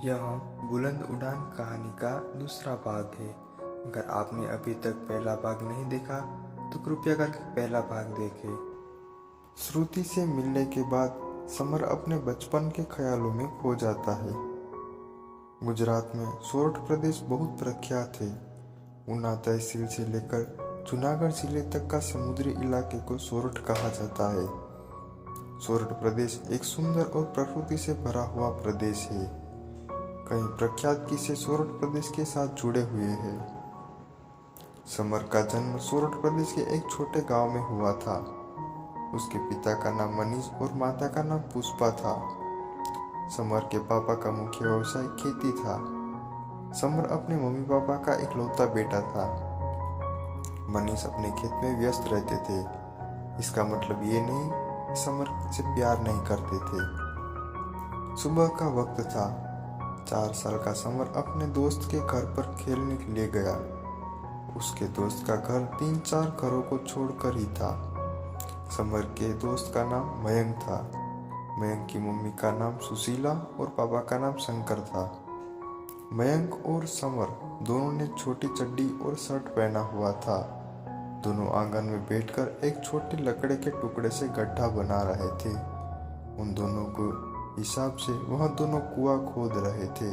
यह बुलंद उड़ान कहानी का दूसरा भाग है। अगर आपने अभी तक पहला भाग नहीं देखा तो कृपया करके पहला भाग देखें। श्रुति से मिलने के बाद समर अपने बचपन के ख्यालों में खो जाता है। गुजरात में सोरठ प्रदेश बहुत प्रख्यात है। ऊना तहसील से लेकर जूनागढ़ जिले तक का समुद्री इलाके को सोरठ कहा जाता है। सोरठ प्रदेश एक सुंदर और प्रकृति से भरा हुआ प्रदेश है। कई प्रख्यात किस्से सोरठ प्रदेश के साथ जुड़े हुए हैं। समर का जन्म सोरठ प्रदेश के एक छोटे गांव में हुआ था। उसके पिता का नाम मनीष और माता का नाम पुष्पा था। समर के पापा का मुख्य व्यवसाय खेती था। समर अपने मम्मी पापा का इकलौता बेटा था। मनीष अपने खेत में व्यस्त रहते थे। इसका मतलब ये नहीं कि समर से प्यार नहीं करते थे। सुबह का वक्त था। 4 साल का समर अपने दोस्त के घर पर खेलने के लिए गया। उसके दोस्त का घर 3-4 घरों को छोड़कर ही था। समर के दोस्त का नाम मयंक था। मयंक की मम्मी का नाम सुशीला और पापा का नाम शंकर था। मयंक और समर दोनों ने छोटी चड्डी और शर्ट पहना हुआ था। दोनों आंगन में बैठकर एक छोटे लकड़े के टुकड़े से गड्ढा बना रहे थे। उन दोनों को हिसाब से वह दोनों कुआं खोद रहे थे।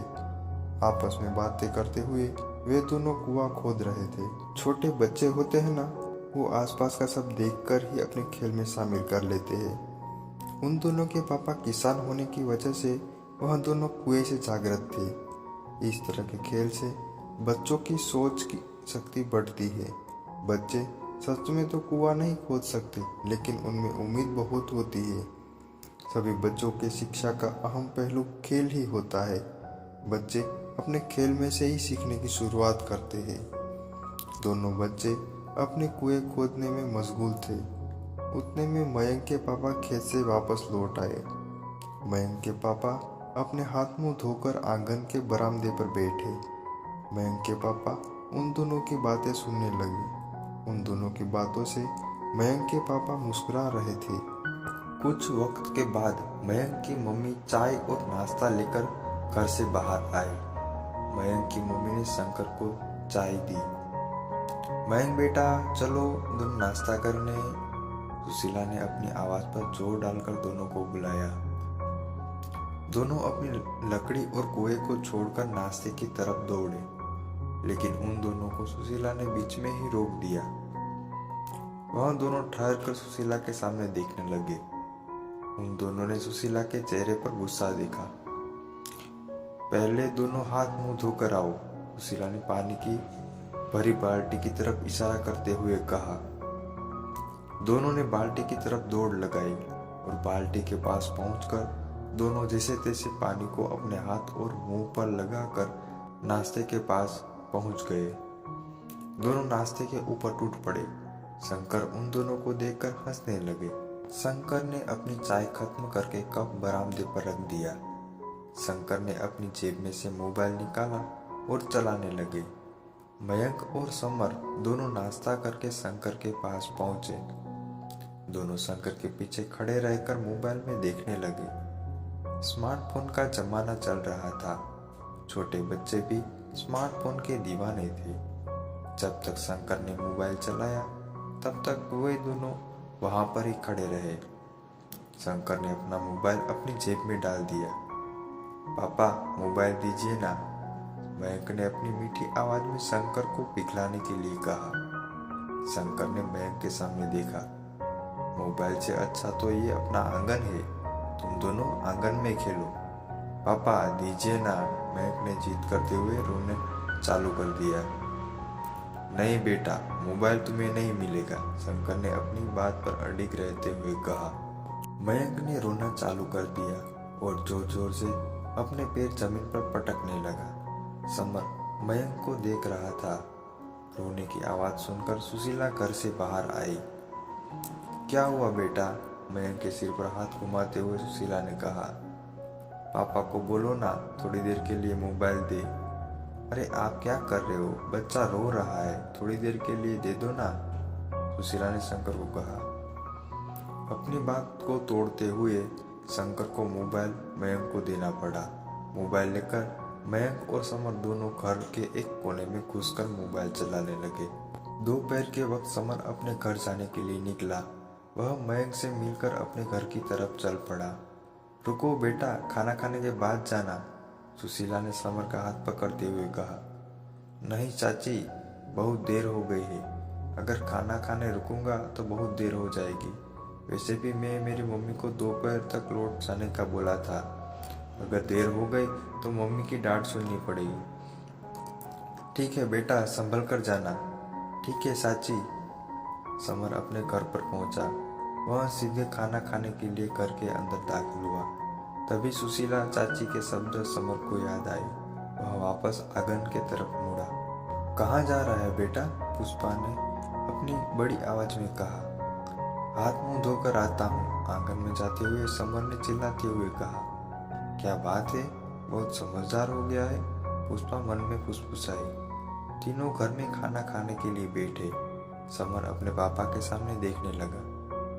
आपस में बातें करते हुए वे दोनों कुआं खोद रहे थे। छोटे बच्चे होते हैं ना, वो आसपास का सब देखकर ही अपने खेल में शामिल कर लेते हैं। उन दोनों के पापा किसान होने की वजह से वह दोनों कुएं से जागृत थे। इस तरह के खेल से बच्चों की सोच की शक्ति बढ़ती है। बच्चे सच में तो कुआं नहीं खोद सकते, लेकिन उनमें उम्मीद बहुत होती है। सभी बच्चों के शिक्षा का अहम पहलू खेल ही होता है। बच्चे अपने खेल में से ही सीखने की शुरुआत करते हैं। दोनों बच्चे अपने कुएं खोदने में मशगूल थे। उतने में मयंक के पापा खेत से वापस लौट आए। मयंक के पापा अपने हाथ मुंह धोकर आंगन के बरामदे पर बैठे। मयंक के पापा उन दोनों की बातें सुनने लगे। उन दोनों की बातों से मयंक के पापा मुस्कुरा रहे थे। कुछ वक्त के बाद मयंक की मम्मी चाय और नाश्ता लेकर घर से बाहर आई। मयंक की मम्मी ने शंकर को चाय दी। मयंक बेटा चलो दोनों नाश्ता करने। सुशीला ने अपनी आवाज पर जोर डालकर दोनों को बुलाया। दोनों अपनी लकड़ी और कुएं को छोड़कर नाश्ते की तरफ दौड़े, लेकिन उन दोनों को सुशीला ने बीच में ही रोक दिया। वह दोनों ठहर कर सुशीला के सामने देखने लगे। उन दोनों ने सुशीला के चेहरे पर गुस्सा देखा। पहले दोनों हाथ मुंह धोकर आओ, सुशीला ने पानी की भरी बाल्टी की तरफ इशारा करते हुए कहा। दोनों ने बाल्टी की तरफ दौड़ लगाई और बाल्टी के पास पहुंचकर दोनों जैसे तैसे पानी को अपने हाथ और मुंह पर लगाकर नाश्ते के पास पहुंच गए। दोनों नाश्ते के ऊपर टूट पड़े। शंकर उन दोनों को देखकर हंसने लगे। शंकर ने अपनी चाय खत्म करके कप बरामदे पर रख दिया। शंकर ने अपनी जेब में से मोबाइल निकाला और चलाने लगे। मयंक और समर दोनों नाश्ता करके शंकर के पास पहुंचे। दोनों शंकर के पीछे खड़े रहकर मोबाइल में देखने लगे। स्मार्टफोन का जमाना चल रहा था। छोटे बच्चे भी स्मार्टफोन के दीवाने थे। जब तक शंकर ने मोबाइल चलाया तब तक वे दोनों वहां पर ही खड़े रहे। शंकर ने अपना मोबाइल अपनी जेब में डाल दिया। पापा मोबाइल दीजिए ना, मयंक ने अपनी मीठी आवाज में शंकर को पिघलाने के लिए कहा। शंकर ने मयंक के सामने देखा। मोबाइल से अच्छा तो ये अपना आंगन है, तुम दोनों आंगन में खेलो। पापा दीजिए ना, मयंक ने जिद करते हुए रोने चालू कर दिया। नहीं बेटा, मोबाइल तुम्हें नहीं मिलेगा, शंकर ने अपनी बात पर अडिग रहते हुए कहा। मयंक ने रोना चालू कर दिया और जोर जोर से अपने पैर जमीन पर पटकने लगा। समर मयंक को देख रहा था। रोने की आवाज सुनकर सुशीला घर से बाहर आई। क्या हुआ बेटा, मयंक के सिर पर हाथ घुमाते हुए सुशीला ने कहा। पापा को बोलो ना थोड़ी देर के लिए मोबाइल दे। अरे आप क्या कर रहे हो, बच्चा रो रहा है, थोड़ी देर के लिए दे दो ना, सुशीला ने शंकर को कहा। अपनी बात को तोड़ते हुए शंकर को मोबाइल मयंक को देना पड़ा। मोबाइल लेकर मयंक और समर दोनों घर के एक कोने में घुसकर मोबाइल चलाने लगे। दोपहर के वक्त समर अपने घर जाने के लिए निकला। वह मयंक से मिलकर अपने घर की तरफ चल पड़ा। रुको बेटा, खाना खाने के बाद जाना, सुशीला ने समर का हाथ पकड़ते हुए कहा। नहीं चाची, बहुत देर हो गई है। अगर खाना खाने रुकूंगा तो बहुत देर हो जाएगी। वैसे भी मैं मेरी मम्मी को दोपहर तक लौट जाने का बोला था। अगर देर हो गई तो मम्मी की डांट सुननी पड़ेगी। ठीक है बेटा, संभल कर जाना। ठीक है चाची। समर अपने घर पर पहुंचा। वह सीधे खाना खाने के लिए घर के अंदर दाखिल हुआ। तभी सुशीला चाची के शब्द समर को याद आए। वह वापस आंगन के तरफ मुड़ा। कहाँ जा रहा है बेटा? पुष्पा ने अपनी बड़ी आवाज में कहा। हाथ मुंह धोकर आता हूँ, आंगन में जाते हुए समर ने चिल्लाते हुए कहा। क्या बात है, बहुत समझदार हो गया है, पुष्पा मन में फुसफुसाई। तीनों घर में खाना खाने के लिए बैठे। समर अपने पापा के सामने देखने लगा।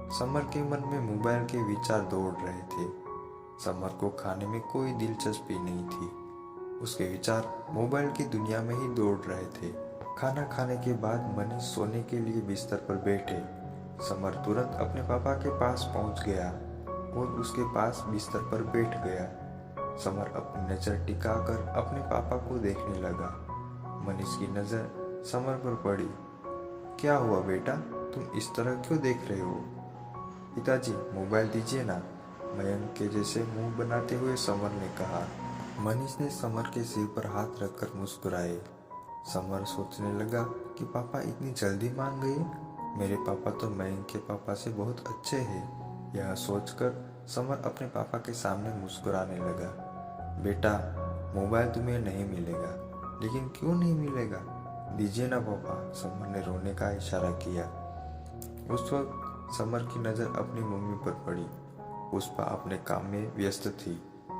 समर के मन में मोबाइल के विचार दौड़ रहे थे। समर को खाने में कोई दिलचस्पी नहीं थी। उसके विचार मोबाइल की दुनिया में ही दौड़ रहे थे। खाना खाने के बाद मनीष सोने के लिए बिस्तर पर बैठे। समर तुरंत अपने पापा के पास पहुंच गया और उसके पास बिस्तर पर बैठ गया। समर अपनी नजर टिकाकर अपने पापा को देखने लगा। मनीष की नजर समर पर पड़ी। क्या हुआ बेटा, तुम इस तरह क्यों देख रहे हो? पिताजी, मोबाइल दीजिए ना, मयंक के जैसे मुंह बनाते हुए समर ने कहा। मनीष ने समर के सिर पर हाथ रखकर मुस्कुराए। समर सोचने लगा कि पापा इतनी जल्दी मान गए। मेरे पापा तो मयंक के पापा से बहुत अच्छे हैं। यह सोचकर समर अपने पापा के सामने मुस्कुराने लगा। बेटा, मोबाइल तुम्हें नहीं मिलेगा। लेकिन क्यों नहीं मिलेगा? दीजिए ना पापा, समर ने रोने का इशारा किया। उस वक्त समर की नज़र अपनी मम्मी पर पड़ी। पुष्पा अपने काम में व्यस्त थी,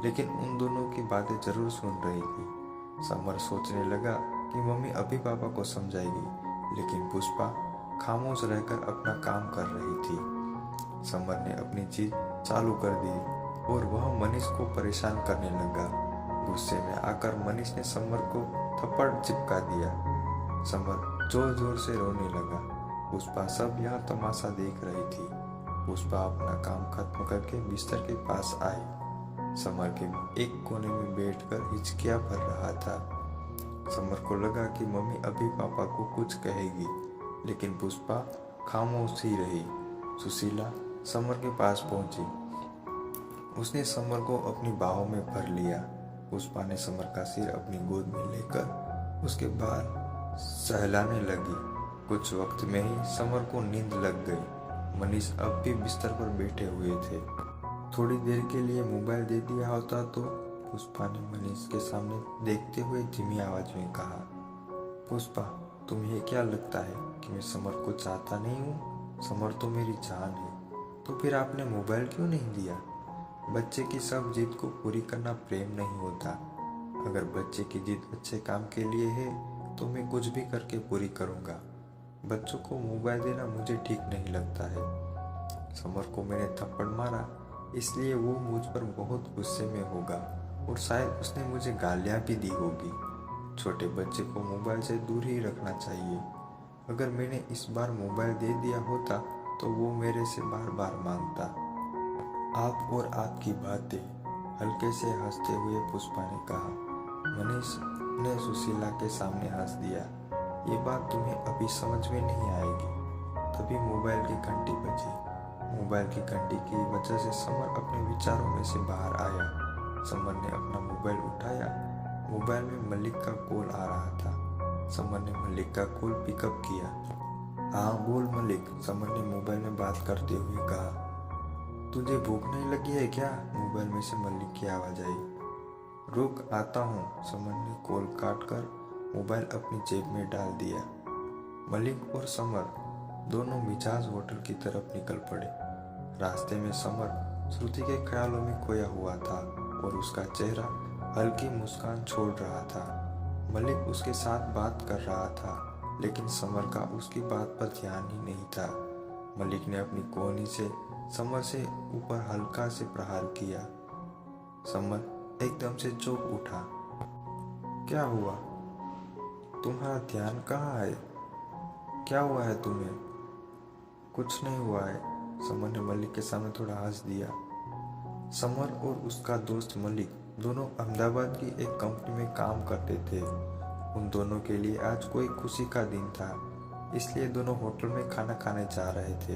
लेकिन उन दोनों की बातें जरूर सुन रही थी। समर सोचने लगा कि मम्मी अभी पापा को समझाएगी, लेकिन पुष्पा खामोश रहकर अपना काम कर रही थी। समर ने अपनी चीज चालू कर दी और वह मनीष को परेशान करने लगा। गुस्से में आकर मनीष ने समर को थप्पड़ चिपका दिया। समर जोर जोर से रोने लगा। पुष्पा सब यह तमाशा देख रही थी। पुष्पा अपना काम खत्म करके बिस्तर के पास आई। समर के एक कोने में बैठकर हिचकियां भर रहा था। समर को लगा कि मम्मी अभी पापा को कुछ कहेगी, लेकिन पुष्पा खामोश ही रही। सुशीला समर के पास पहुंची। उसने समर को अपनी बाहों में भर लिया। पुष्पा ने समर का सिर अपनी गोद में लेकर उसके बाल सहलाने लगी। कुछ वक्त में ही समर को नींद लग गई। मनीष अब भी बिस्तर पर बैठे हुए थे। थोड़ी देर के लिए मोबाइल दे दिया होता तो, पुष्पा ने मनीष के सामने देखते हुए धीमी आवाज में कहा। पुष्पा, तुम्हें क्या लगता है कि मैं समर को चाहता नहीं हूँ? समर तो मेरी जान है, तो फिर आपने मोबाइल क्यों नहीं दिया? बच्चे की सब जिद को पूरी करना प्रेम नहीं होता। अगर बच्चे की जिद अच्छे काम के लिए है तो मैं कुछ भी करके पूरी करूँगा। बच्चों को मोबाइल देना मुझे ठीक नहीं लगता है। समर को मैंने थप्पड़ मारा, इसलिए वो मुझ पर बहुत गुस्से में होगा और शायद उसने मुझे गालियाँ भी दी होगी। छोटे बच्चे को मोबाइल से दूर ही रखना चाहिए। अगर मैंने इस बार मोबाइल दे दिया होता तो वो मेरे से बार बार मांगता। आप और आपकी बातें, हल्के से हंसते हुए पुष्पा ने कहा। मनीष ने सुशीला के सामने हंस दिया। ये बात तुम्हें अभी समझ में नहीं आएगी। तभी मोबाइल की घंटी बजी। मोबाइल की घंटी की वजह से समर अपने विचारों में से बाहर आया। समर ने अपना मोबाइल उठाया। मोबाइल में मलिक का कॉल आ रहा था। समर ने मलिक का कॉल पिकअप किया। हाँ बोल मलिक, समर ने मोबाइल में बात करते हुए कहा। तुझे भूख नहीं लगी है क्या? मोबाइल में से मलिक की आवाज आई। रुक आता हूँ, समर ने कॉल काटकर मोबाइल अपनी जेब में डाल दिया। मलिक और समर दोनों मिजाज होटल की तरफ निकल पड़े। रास्ते में समर श्रुति के ख्यालों में खोया हुआ था और उसका चेहरा हल्की मुस्कान छोड़ रहा था। मलिक उसके साथ बात कर रहा था, लेकिन समर का उसकी बात पर ध्यान ही नहीं था। मलिक ने अपनी कोहनी से समर से ऊपर हल्का से प्रहार किया। समर एकदम से चौंक उठा। क्या हुआ? तुम्हारा ध्यान कहाँ है? क्या हुआ है तुम्हें? कुछ नहीं हुआ है। समर ने मलिक के सामने थोड़ा हंस दिया। समर और उसका दोस्त मलिक दोनों अहमदाबाद की एक कंपनी में काम करते थे। उन दोनों के लिए आज कोई खुशी का दिन था, इसलिए दोनों होटल में खाना खाने जा रहे थे।